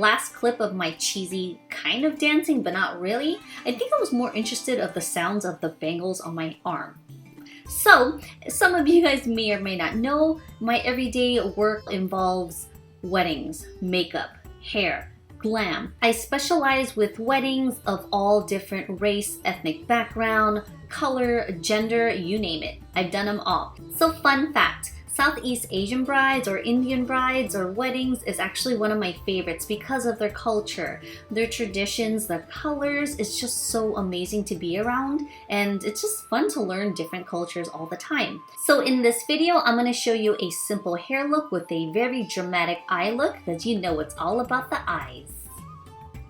last clip of my cheesy kind of dancing, but not really, I think I was more interested of the sounds of the bangles on my arm. So, some of you guys may or may not know, my everyday work involves weddings, makeup, hair, glam. I specialize with weddings of all different race, ethnic background, color, gender, you name it. I've done them all. So fun fact, Southeast Asian brides or Indian brides or weddings is actually one of my favorites because of their culture, their traditions, their colors. It's just so amazing to be around, and it's just fun to learn different cultures all the time. So in this video, I'm going to show you a simple hair look with a very dramatic eye look, because you know it's all about the eyes.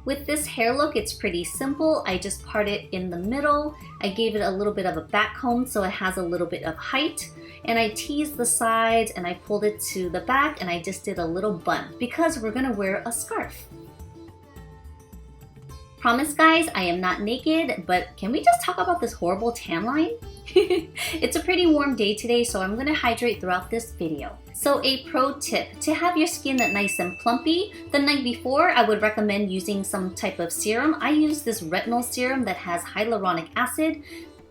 With this hair look, it's pretty simple. I just part it in the middle. I gave it a little bit of a back comb so it has a little bit of height. And I teased the sides and I pulled it to the back and I just did a little bun because we're gonna wear a scarf. Promise guys, I am not naked, but can we just talk about this horrible tan line? It's a pretty warm day today, so I'm gonna hydrate throughout this video. So a pro tip, to have your skin nice and plumpy, the night before I would recommend using some type of serum. I use this retinol serum that has hyaluronic acid,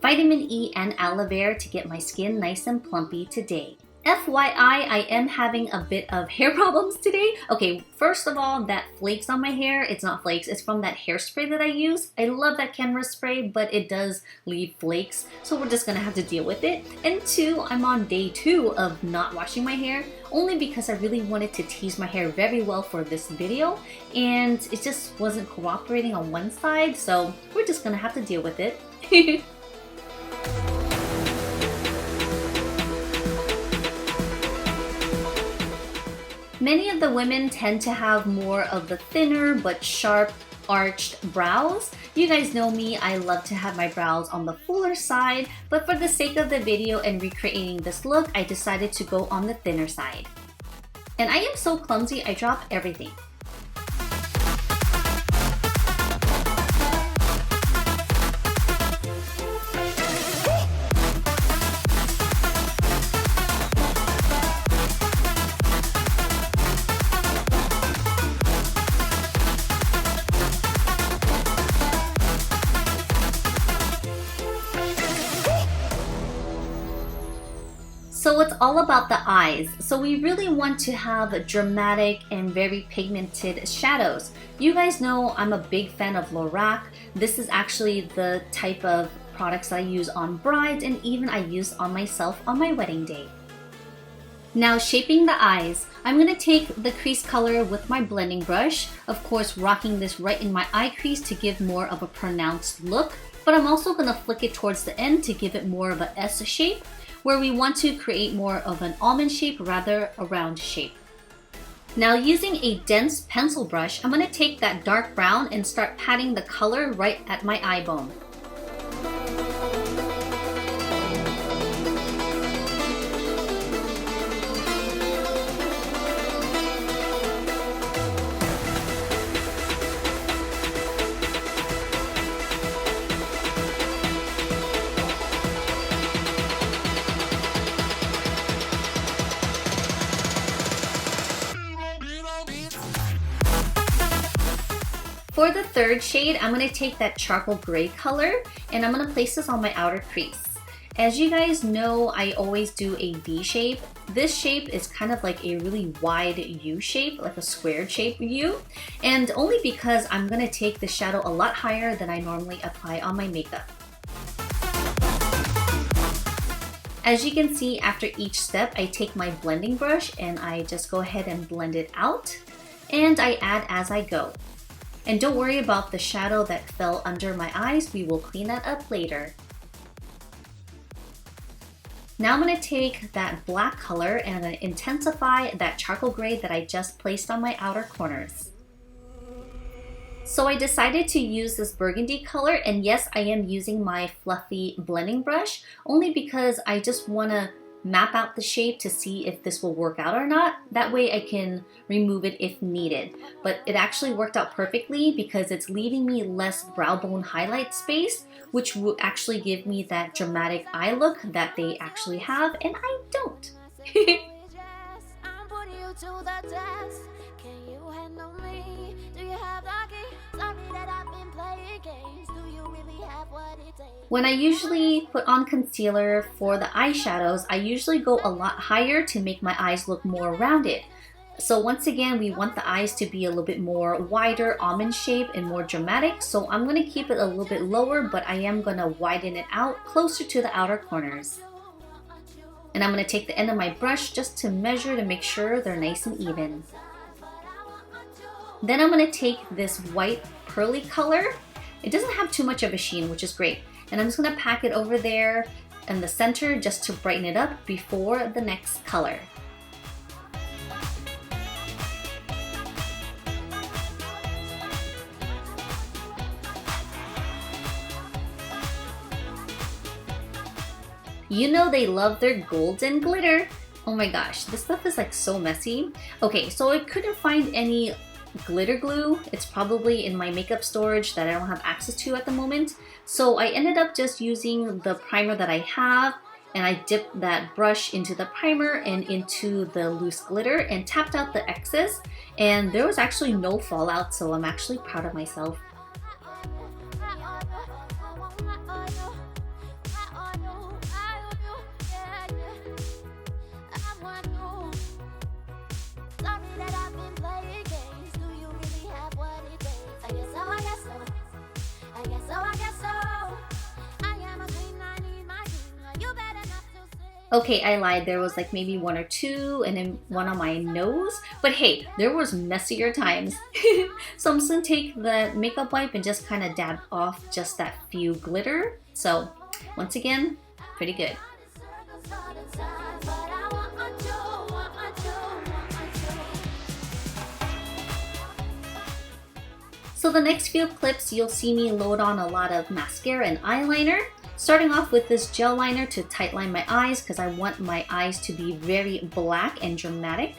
vitamin E, and aloe vera to get my skin nice and plumpy today. FYI, I am having a bit of hair problems today. Okay, first of all, that flakes on my hair, it's not flakes, it's from that hairspray that I use. I love that Kenra spray, but it does leave flakes, so we're just gonna have to deal with it. And two, I'm on day 2 of not washing my hair, only because I really wanted to tease my hair very well for this video, and it just wasn't cooperating on one side, so we're just gonna have to deal with it. Many of the women tend to have more of the thinner but sharp arched brows. You guys know me, I love to have my brows on the fuller side, but for the sake of the video and recreating this look, I decided to go on the thinner side. And I am so clumsy, I drop everything. So it's all about the eyes. So we really want to have dramatic and very pigmented shadows. You guys know I'm a big fan of Lorac. This is actually the type of products I use on brides, and even I use on myself on my wedding day. Now shaping the eyes, I'm going to take the crease color with my blending brush, of course rocking this right in my eye crease to give more of a pronounced look, but I'm also going to flick it towards the end to give it more of a S shape, where we want to create more of an almond shape rather a round shape. Now using a dense pencil brush, I'm going to take that dark brown and start patting the color right at my eye bone. For the third shade, I'm going to take that charcoal gray color and I'm going to place this on my outer crease. As you guys know, I always do a V shape. This shape is kind of like a really wide U shape, like a squared shape U, and only because I'm going to take the shadow a lot higher than I normally apply on my makeup. As you can see, after each step, I take my blending brush and I just go ahead and blend it out, and I add as I go. And don't worry about the shadow that fell under my eyes, we will clean that up later. Now I'm going to take that black color and I'm going to intensify that charcoal gray that I just placed on my outer corners. So I decided to use this burgundy color, and yes, I am using my fluffy blending brush only because I just want to map out the shape to see if this will work out or not. That way I can remove it if needed. But it actually worked out perfectly because it's leaving me less brow bone highlight space, which will actually give me that dramatic eye look that they actually have, and I don't. When I usually put on concealer for the eyeshadows, I usually go a lot higher to make my eyes look more rounded. So once again, we want the eyes to be a little bit more wider, almond shape, and more dramatic. So I'm going to keep it a little bit lower, but I am going to widen it out closer to the outer corners. And I'm going to take the end of my brush just to measure to make sure they're nice and even. Then I'm going to take this white pearly color. It doesn't have too much of a sheen, which is great. And I'm just going to pack it over there in the center just to brighten it up before the next color. You know they love their golden glitter. Oh my gosh, this stuff is like so messy. Okay, so I couldn't find any glitter glue. It's probably in my makeup storage that I don't have access to at the moment. So I ended up just using the primer that I have, and I dipped that brush into the primer and into the loose glitter and tapped out the excess, and there was actually no fallout, so I'm actually proud of myself. Okay, I lied. There was like maybe one or two and then one on my nose. But hey, there was messier times. So I'm just gonna take the makeup wipe and just kind of dab off just that few glitter. So once again, pretty good. So the next few clips, you'll see me load on a lot of mascara and eyeliner. Starting off with this gel liner to tightline my eyes because I want my eyes to be very black and dramatic.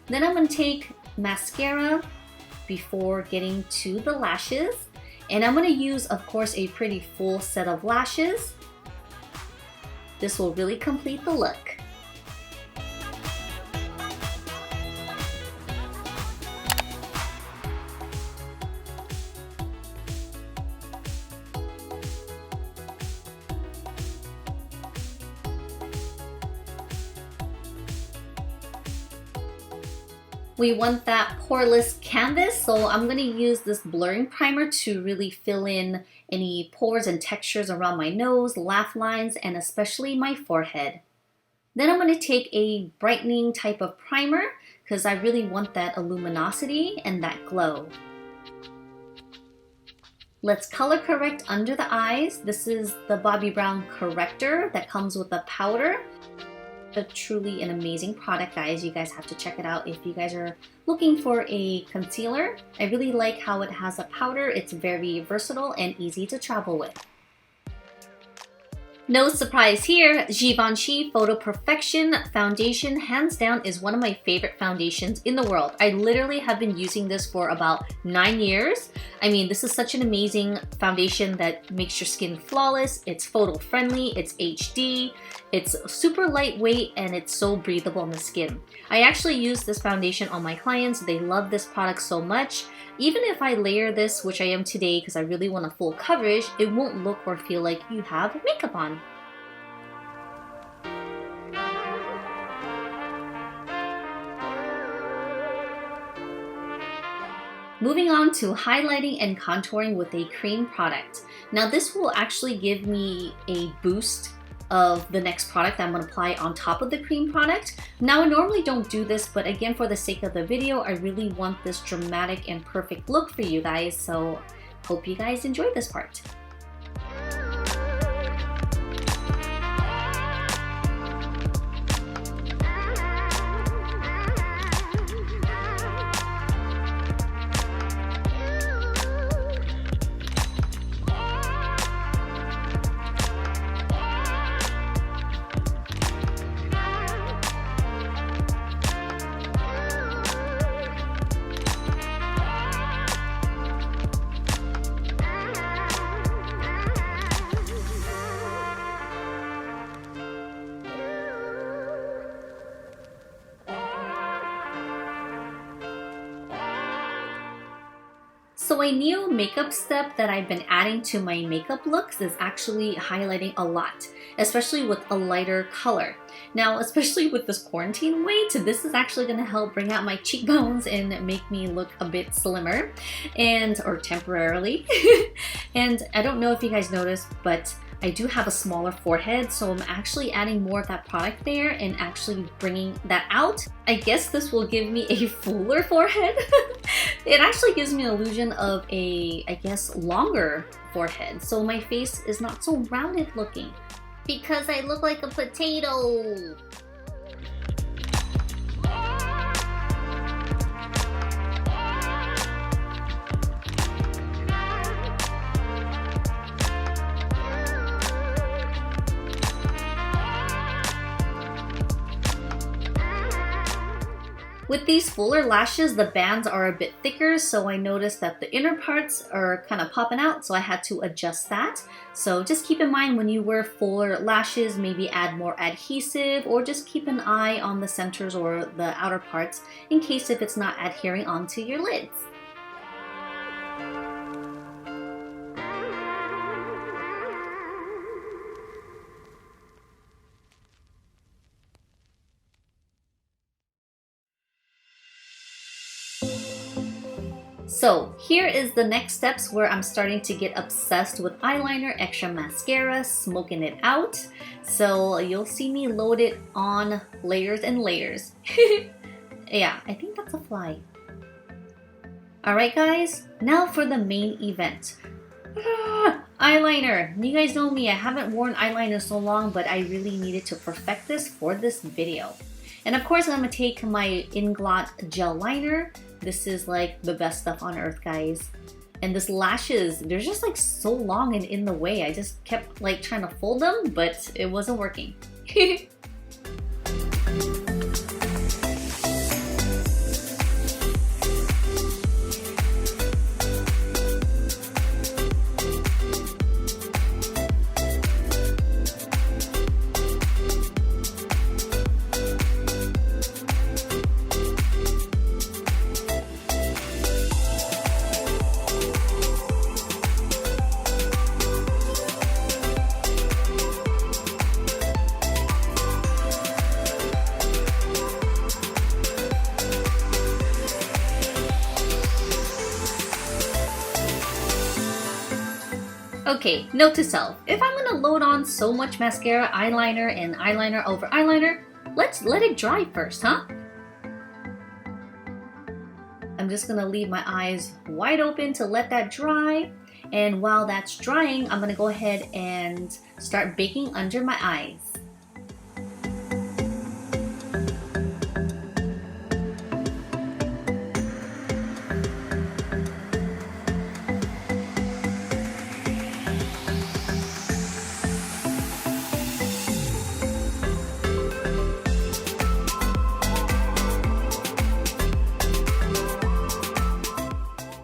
Then I'm going to take mascara before getting to the lashes. And I'm going to use, of course, a pretty full set of lashes. This will really complete the look. We want that poreless canvas, so I'm going to use this blurring primer to really fill in any pores and textures around my nose, laugh lines, and especially my forehead. Then I'm going to take a brightening type of primer because I really want that luminosity and that glow. Let's color correct under the eyes. This is the Bobbi Brown corrector that comes with a powder. Truly an amazing product, guys. You guys have to check it out if you guys are looking for a concealer. I really like how it has a powder. It's very versatile and easy to travel with. No surprise here, Givenchy Photo Perfection foundation hands down is one of my favorite foundations in the world. I literally have been using this for about 9 years. I mean, this is such an amazing foundation that makes your skin flawless. It's photo friendly, it's HD, it's super lightweight, and it's so breathable on the skin. I actually use this foundation on my clients. They love this product so much. Even if I layer this, which I am today because I really want a full coverage, it won't look or feel like you have makeup on. Moving on to highlighting and contouring with a cream product. Now this will actually give me a boost of the next product I'm going to apply on top of the cream product. Now I normally don't do this, but again for the sake of the video, I really want this dramatic and perfect look for you guys, so hope you guys enjoy this part. So a new makeup step that I've been adding to my makeup looks is actually highlighting a lot, especially with a lighter color. Now, especially with this quarantine weight, this is actually going to help bring out my cheekbones and make me look a bit slimmer, or temporarily. And I don't know if you guys noticed, but I do have a smaller forehead, so I'm actually adding more of that product there and actually bringing that out. I guess this will give me a fuller forehead. It actually gives me an illusion of a, I guess, longer forehead, so my face is not so rounded looking. Because I look like a potato. With these fuller lashes, the bands are a bit thicker, so I noticed that the inner parts are kind of popping out, so I had to adjust that. So just keep in mind when you wear fuller lashes, maybe add more adhesive, or just keep an eye on the centers or the outer parts in case if it's not adhering onto your lids. So here is the next steps where I'm starting to get obsessed with eyeliner, extra mascara, smoking it out. So you'll see me load it on layers and layers. Yeah, I think that's a fly. Alright guys, now for the main event. Eyeliner. You guys know me, I haven't worn eyeliner so long, but I really needed to perfect this for this video. And of course I'm going to take my Inglot gel liner. This is like the best stuff on earth, guys. And this lashes, they're just like so long and in the way. I just kept like trying to fold them, but it wasn't working. Okay, note to self, if I'm gonna load on so much mascara, eyeliner, and eyeliner over eyeliner, let's let it dry first, huh? I'm just gonna leave my eyes wide open to let that dry. And while that's drying, I'm gonna go ahead and start baking under my eyes.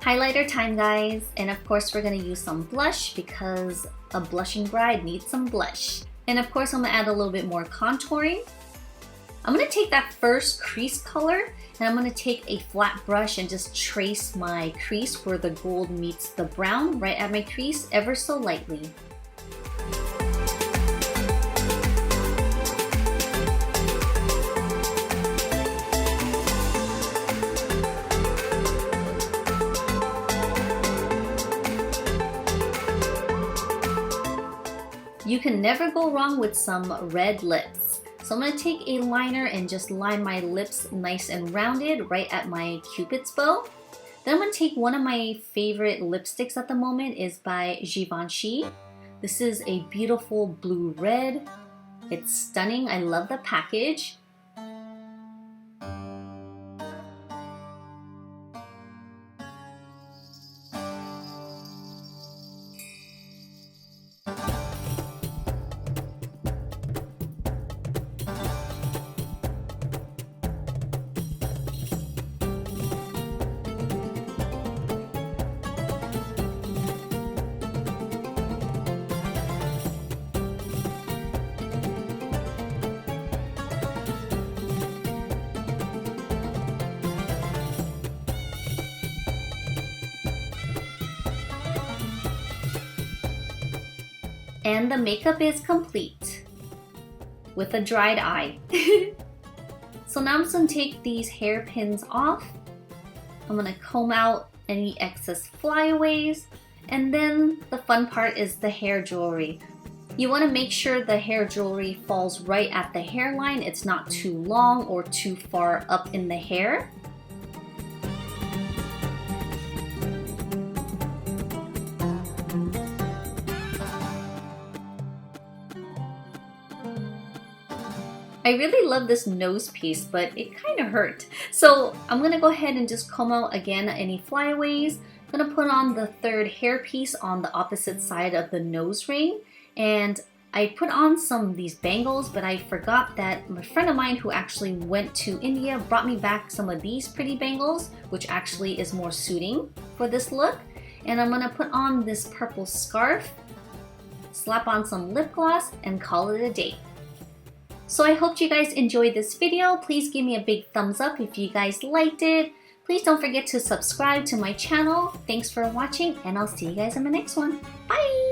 Highlighter time, guys, and of course we're gonna use some blush because a blushing bride needs some blush. And of course I'm gonna add a little bit more contouring. I'm gonna take that first crease color and I'm gonna take a flat brush and just trace my crease where the gold meets the brown right at my crease ever so lightly. You can never go wrong with some red lips. So I'm going to take a liner and just line my lips nice and rounded right at my Cupid's bow. Then I'm going to take one of my favorite lipsticks at the moment is by Givenchy. This is a beautiful blue red. It's stunning. I love the package. And the makeup is complete with a dried eye. So now I'm just going to take these hairpins off. I'm going to comb out any excess flyaways. And then the fun part is the hair jewelry. You want to make sure the hair jewelry falls right at the hairline. It's not too long or too far up in the hair. I really love this nose piece, but it kind of hurt. So I'm going to go ahead and just comb out again any flyaways. I'm going to put on the third hair piece on the opposite side of the nose ring. And I put on some of these bangles, but I forgot that a friend of mine who actually went to India brought me back some of these pretty bangles, which actually is more suiting for this look. And I'm going to put on this purple scarf, slap on some lip gloss, and call it a day. So I hope you guys enjoyed this video. Please give me a big thumbs up if you guys liked it. Please don't forget to subscribe to my channel. Thanks for watching, and I'll see you guys in the next one. Bye!